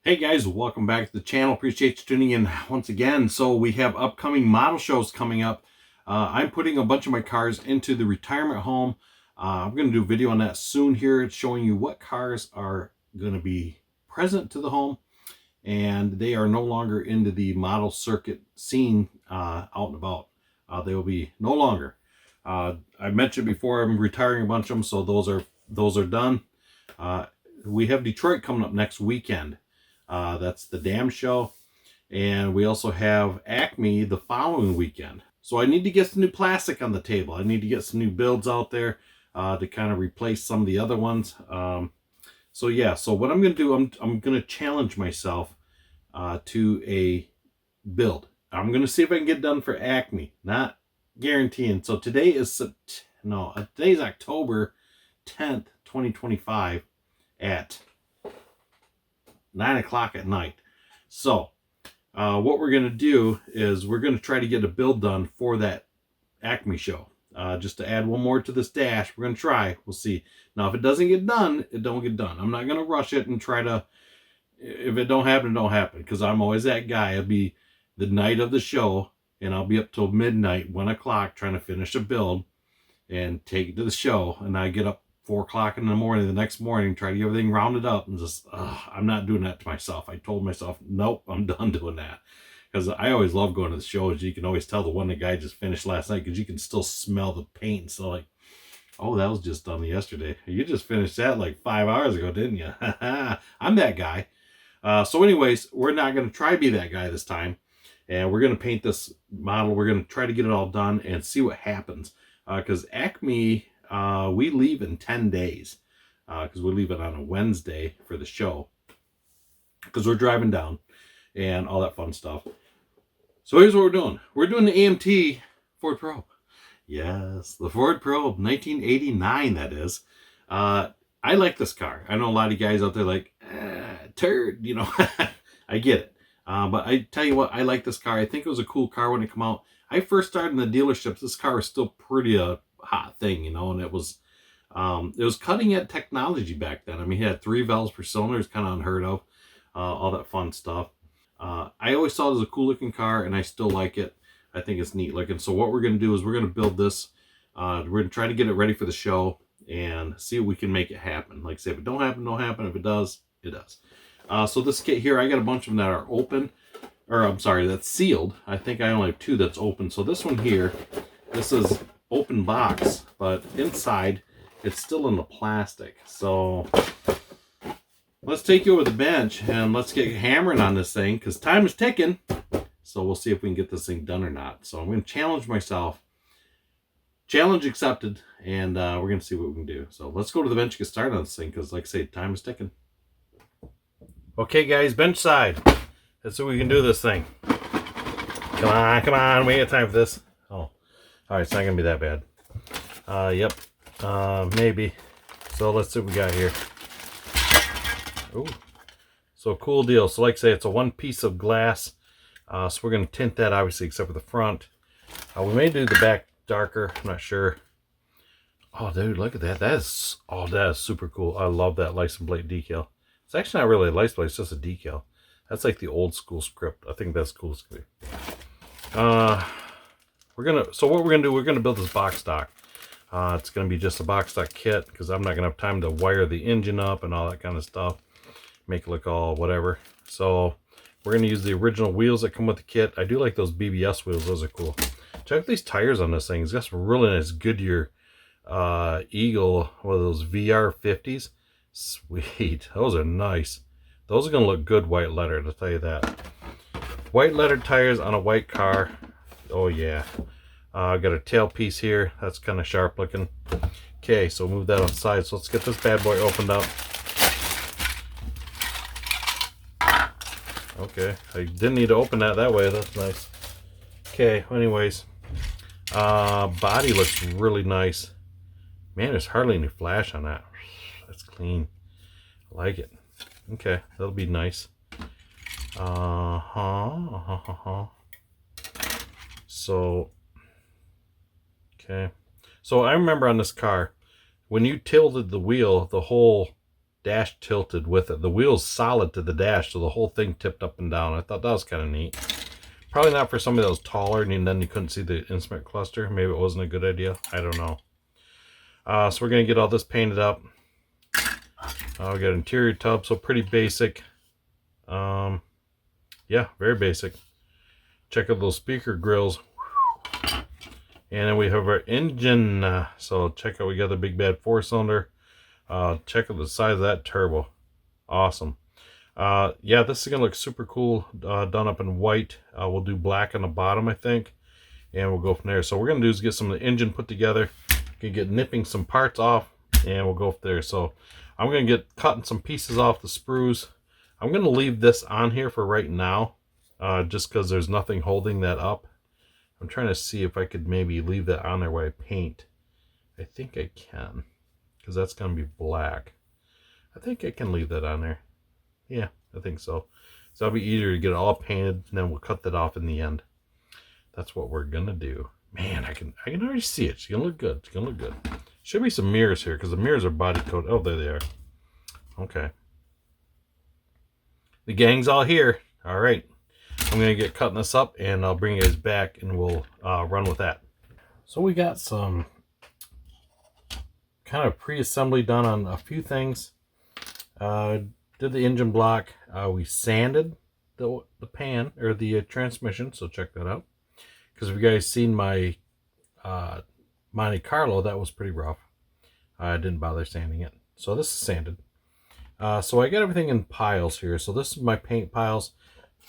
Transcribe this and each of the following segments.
Hey guys, welcome back to the channel. Appreciate you tuning in once again. So we have upcoming model shows coming up. I'm putting a bunch of my cars into the retirement home. I'm going to do a video on that soon here, showing you what cars are going to be present to the home, and they are no longer into the model circuit scene out and about. They will be no longer. I mentioned before I'm retiring a bunch of them, so those are done. We have Detroit coming up next weekend. That's the Dam Show. And we also have Acme the following weekend. So I need to get some new plastic on the table. I need to get some new builds out there to kind of replace some of the other ones. So yeah, so what I'm going to do, I'm going to challenge myself to a build. I'm going to see if I can get done for Acme. Not guaranteeing. So today is, today's October 10th, 2025 at 9 o'clock at night. So what we're going to do is we're going to try to get a build done for that Acme show. Just to add one more to this dash. We're going to try. We'll see. Now, if it doesn't get done, it don't get done. I'm not going to rush it and try to, if it don't happen, it don't happen. Because I'm always that guy. It'll be the night of the show, and I'll be up till midnight, 1 o'clock, trying to finish a build and take it to the show. And I get up 4 o'clock in the morning the next morning, try to get everything rounded up, and just I'm not doing that to myself. I told myself, nope, I'm done doing that, because I always love going to the shows. You can always tell the one the guy just finished last night, because you can still smell the paint and so like, oh, that was just done yesterday. You just finished that like 5 hours ago, didn't you? I'm that guy. So anyways, we're not going to try to be that guy this time, and we're going to paint this model. We're going to try to get it all done and see what happens, because Acme, we leave in 10 days because we leave it on a Wednesday for the show, because we're driving down and all that fun stuff. So here's what we're doing. We're doing the AMT Ford Probe. Yes, the Ford Probe, 1989, that is. I like this car. I know a lot of guys out there like, turd, you know. I get it. But I tell you what, I like this car. I think it was a cool car when it came out. I first started in the dealerships. This car was still pretty hot thing, you know, and it was cutting edge technology back then. I mean, he had 3 valves per cylinder. It's kind of unheard of, all that fun stuff. I always saw it as a cool looking car, and I still like it. I think it's neat looking. So what we're going to do is we're going to build this. We're going to try to get it ready for the show and see if we can make it happen. Like I say, if it don't happen, don't happen. If it does, it does. So this kit here, I got a bunch of them that are open, or I'm sorry, that's sealed. I think I only have 2 that's open. So this one here, this is open box, but inside it's still in the plastic. So let's take you over the bench and let's get hammering on this thing, because time is ticking. So we'll see if we can get this thing done or not. So I'm going to challenge myself. Challenge accepted, and we're going to see what we can do. So let's go to the bench and get started on this thing, because like I say, time is ticking. Okay guys, bench side. Let's see if we can do this thing. Come on, come on, we got time for this. Oh, alright, it's not going to be that bad. Yep, maybe. So let's see what we got here. Ooh. So cool deal. So like I say, it's a 1 piece of glass. So we're going to tint that, obviously, except for the front. We may do the back darker. I'm not sure. Oh, dude, look at that. That is super cool. I love that license plate decal. It's actually not really a license plate. It's just a decal. That's like the old school script. I think that's cool. So what we're gonna do, we're gonna build this box stock. It's gonna be just a box stock kit, because I'm not gonna have time to wire the engine up and all that kind of stuff, make it look all whatever. So we're gonna use the original wheels that come with the kit. I do like those BBS wheels. Those are cool. Check these tires on this thing. It's got some really nice Goodyear Eagle, one of those VR50s. Sweet. Those are nice. Those are gonna look good white lettered, I'll tell you that. White lettered tires on a white car. Oh yeah. Got a tailpiece here. That's kind of sharp looking. Okay, so move that outside. So let's get this bad boy opened up. Okay, I didn't need to open that way. That's nice. Okay, anyways. Body looks really nice. Man, there's hardly any flash on that. That's clean. I like it. Okay, that'll be nice. So, okay. So I remember on this car, when you tilted the wheel, the whole dash tilted with it. The wheel's solid to the dash, so the whole thing tipped up and down. I thought that was kind of neat. Probably not for somebody that was taller and then you couldn't see the instrument cluster. Maybe it wasn't a good idea. I don't know. So we're going to get all this painted up. We got interior tub, so pretty basic. Yeah, very basic. Check out those speaker grills. And then we have our engine. So check out, we got the big bad 4-cylinder. Check out the size of that turbo. Awesome. Yeah, this is gonna look super cool, done up in white. We'll do black on the bottom, I think, and we'll go from there. So what we're gonna do is get some of the engine put together, can get nipping some parts off, and we'll go from there. So I'm gonna get cutting some pieces off the sprues. I'm gonna leave this on here for right now, just because there's nothing holding that up. I'm trying to see if I could maybe leave that on there while I paint. I think I can, because that's gonna be black. I think I can leave that on there. Yeah, I think so. So it'll be easier to get it all painted, and then we'll cut that off in the end. That's what we're gonna do. Man, I can already see it. It's gonna look good. It's gonna look good. Should be some mirrors here, because the mirrors are body coated. Oh, there they are. Okay. The gang's all here. All right. I'm gonna get cutting this up, and I'll bring you guys back, and we'll run with that. So we got some kind of pre-assembly done on a few things. Did the engine block. We sanded the pan, or the transmission, so check that out. Because if you guys seen my Monte Carlo, that was pretty rough. I didn't bother sanding it. So this is sanded. So I got everything in piles here. So this is my paint piles.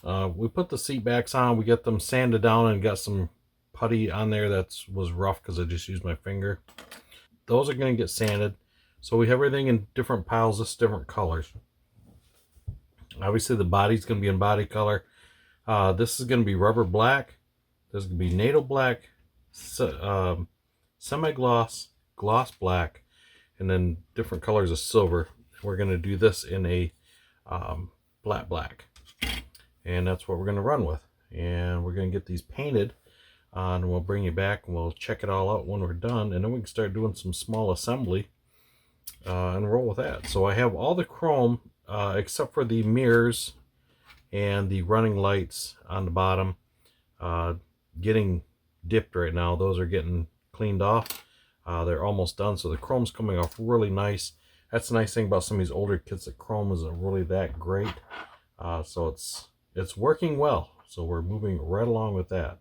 We put the seat backs on. We got them sanded down and got some putty on there that was rough because I just used my finger. Those are going to get sanded. So we have everything in different piles, just different colors. Obviously the body's going to be in body color. This is going to be rubber black. This is going to be NATO black, semi-gloss, gloss black, and then different colors of silver. We're going to do this in a flat black. And that's what we're going to run with. And we're going to get these painted. And we'll bring you back and we'll check it all out when we're done. And then we can start doing some small assembly and roll with that. So I have all the chrome except for the mirrors and the running lights on the bottom getting dipped right now. Those are getting cleaned off. They're almost done. So the chrome's coming off really nice. That's the nice thing about some of these older kits, that chrome isn't really that great. So it's working well. So we're moving right along with that.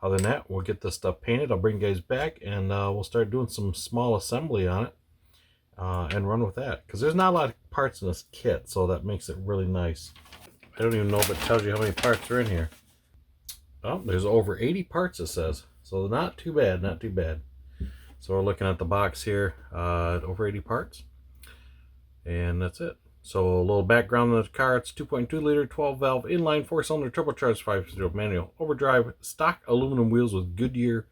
Other than that, we'll get this stuff painted. I'll bring you guys back, and we'll start doing some small assembly on it and run with that. Because there's not a lot of parts in this kit, so that makes it really nice. I don't even know if it tells you how many parts are in here. Oh, there's over 80 parts, it says. So not too bad, not too bad. So we're looking at the box here, over 80 parts. And that's it. So a little background on the car. It's 2.2 liter, 12 valve, inline, 4-cylinder, turbocharged, 5-speed manual, overdrive, stock aluminum wheels with Goodyear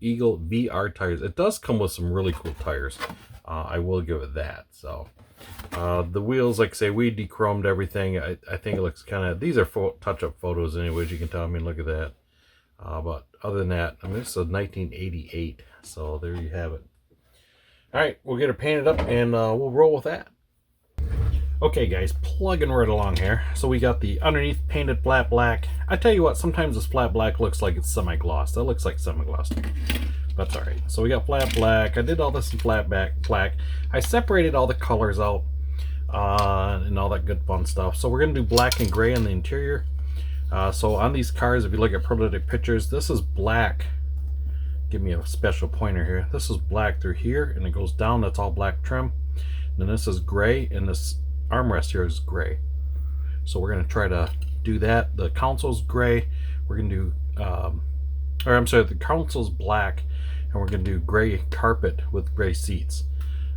Eagle VR tires. It does come with some really cool tires. I will give it that. So the wheels, like I say, we de-chromed everything. I think it looks kind of, these are touch-up photos anyways, you can tell. I mean, look at that. But other than that, I mean, this is a 1988. So there you have it. All right, we'll get it painted up and we'll roll with that. Okay guys, plugging right along here. So we got the underneath painted flat black. I tell you what, sometimes this flat black looks like it's semi-gloss. That looks like semi-gloss. That's alright. So we got flat black. I did all this in flat black. I separated all the colors out and all that good fun stuff. So we're going to do black and gray on the interior. So on these cars, if you look at prototype pictures, this is black. Give me a special pointer here. This is black through here and it goes down. That's all black trim. And then this is gray, and this armrest here is gray. So we're going to try to do that. The console's gray. We're going to do or I'm sorry, the console's black, and we're going to do gray carpet with gray seats.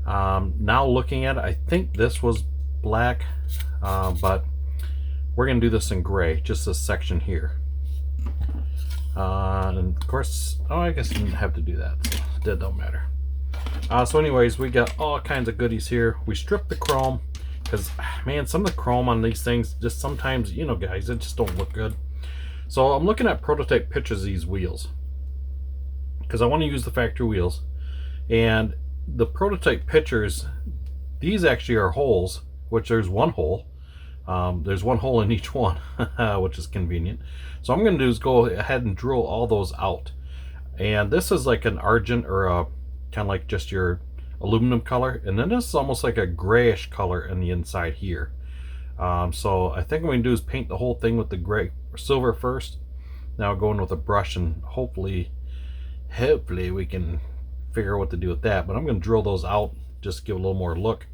Now looking at it, I think this was black, but we're going to do this in gray, just this section here. And of course, oh, I guess I didn't have to do that, so that don't matter. So anyways, we got all kinds of goodies here. We stripped the chrome because, man, some of the chrome on these things just sometimes, you know, guys, it just don't look good. So I'm looking at prototype pictures of these wheels because I want to use the factory wheels. And the prototype pictures, These actually are holes, which there's one hole. There's one hole in each one, which is convenient. So I'm going to do is go ahead and drill all those out. And this is like an argent, or a kind of like just your aluminum color. And then this is almost like a grayish color in the inside here. So I think what we can do is paint the whole thing with the gray silver first. Now go in with a brush, and hopefully we can figure out what to do with that. But I'm going to drill those out, just give a little more look.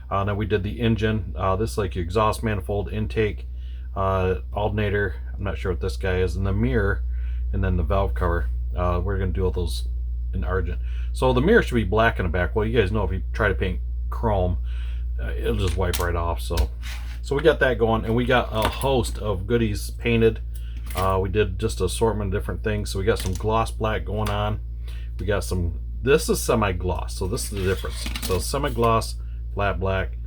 Then we did the engine. This is like your exhaust manifold, intake, alternator. I'm not sure what this guy is, and the mirror, and then the valve cover. We're going to do all those in argent. So the mirror should be black in the back. Well, you guys know if you try to paint chrome, it'll just wipe right off. So we got that going, and we got a host of goodies painted. We did just an assortment of different things. So we got some gloss black going on. We got some, this is semi-gloss, so this is the difference. So semi-gloss, flat black,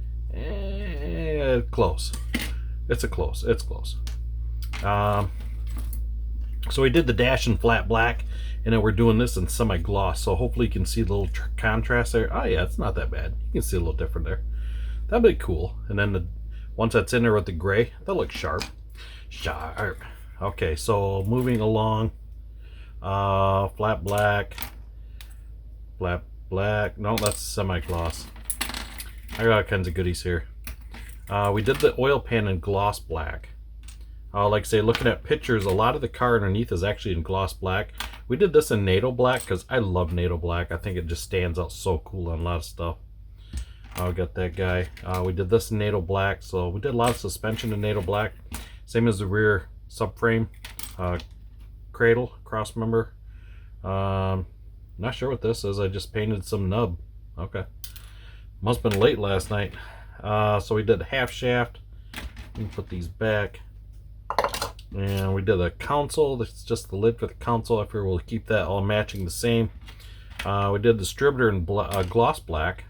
close. It's close. So we did the dash in flat black, and then we're doing this in semi-gloss. So hopefully you can see the little contrast there. Oh yeah, it's not that bad. You can see a little different there. That'd be cool. And then once that's in there with the gray, that looks sharp. Okay, so moving along, flat black, no, that's semi-gloss. I got all kinds of goodies here. We did the oil pan in gloss black. Like I say, looking at pictures, a lot of the car underneath is actually in gloss black. We did this in NATO black because I love NATO black. I think it just stands out so cool on a lot of stuff. We got that guy. We did this in NATO black, so we did a lot of suspension in NATO black. Same as the rear subframe, cradle, cross member. Not sure what this is. I just painted some nub. Okay. Must have been late last night. So we did half shaft. Let me put these back. And we did a console. That's just the lid for the console. I figure we'll keep that all matching the same. We did distributor in gloss black.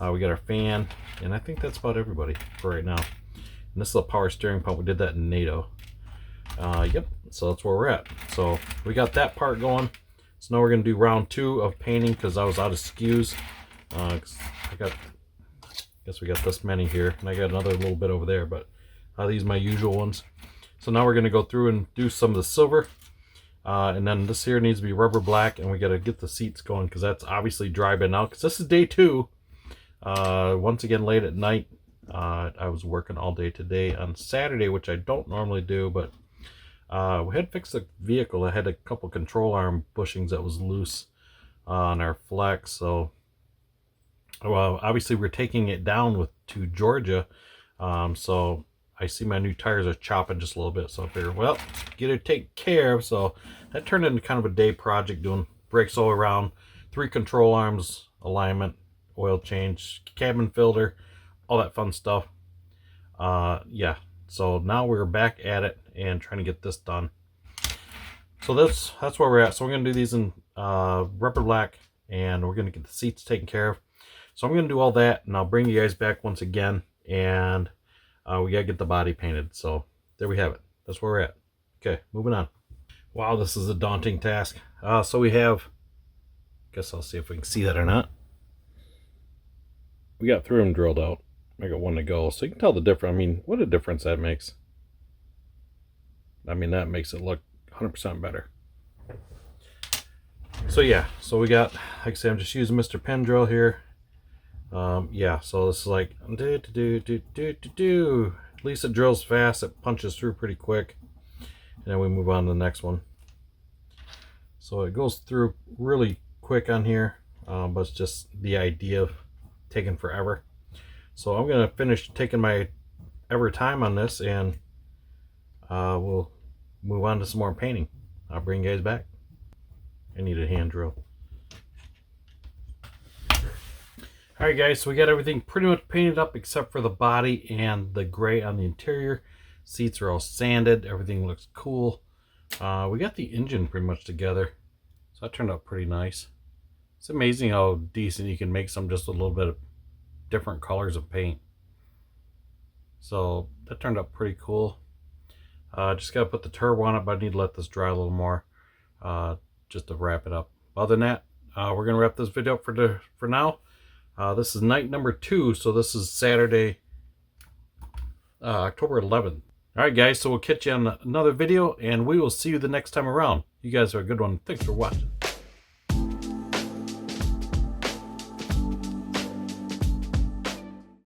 We got our fan, and I think that's about everybody for right now. And this is a power steering pump. We did that in NATO. Yep, so that's where we're at. So we got that part going. So now we're going to do round 2 of painting because I was out of SKUs. I guess we got this many here, and I got another little bit over there, but these are my usual ones. So now we're going to go through and do some of the silver. And then this here needs to be rubber black, and we got to get the seats going because that's obviously dry by now because this is day 2. Once again, late at night. I was working all day today on Saturday, which I don't normally do, but we had fixed the vehicle. I had a couple control arm bushings that was loose on our flex, so obviously we're taking it down to Georgia, so I see my new tires are chopping just a little bit, so I figured, well, get it taken care of. So that turned into kind of a day project, doing brakes all around, 3 control arms, alignment, oil change, cabin filter, all that fun stuff. Yeah, so now we're back at it and trying to get this done. So that's where we're at. So we're going to do these in rubber black, and we're going to get the seats taken care of. So I'm going to do all that, and I'll bring you guys back once again, and we got to get the body painted. So there we have it. That's where we're at. Okay, moving on. Wow, this is a daunting task. So we have, guess I'll see if we can see that or not. We got 3 of them drilled out. I got 1 to go. So you can tell the difference. I mean, what a difference that makes. I mean, that makes it look 100% better. So yeah, so we got, like I said, I'm just using Mr. Pen Drill here. Yeah, so this is like, at least it drills fast. It punches through pretty quick. And then we move on to the next one. So it goes through really quick on here, but it's just the idea of taking forever. So I'm going to finish taking my time on this, and we'll move on to some more painting. I'll bring you guys back. I need a hand drill. Alright guys, so we got everything pretty much painted up except for the body and the gray on the interior. Seats are all sanded. Everything looks cool. We got the engine pretty much together. So that turned out pretty nice. It's amazing how decent you can make some just a little bit of different colors of paint. So that turned out pretty cool. Just got to put the turbo on it, but I need to let this dry a little more just to wrap it up. Other than that, we're going to wrap this video up for now. This is night number 2, so this is Saturday, October 11th. All right, guys, so we'll catch you on another video, and we will see you the next time around. You guys are a good one. Thanks for watching.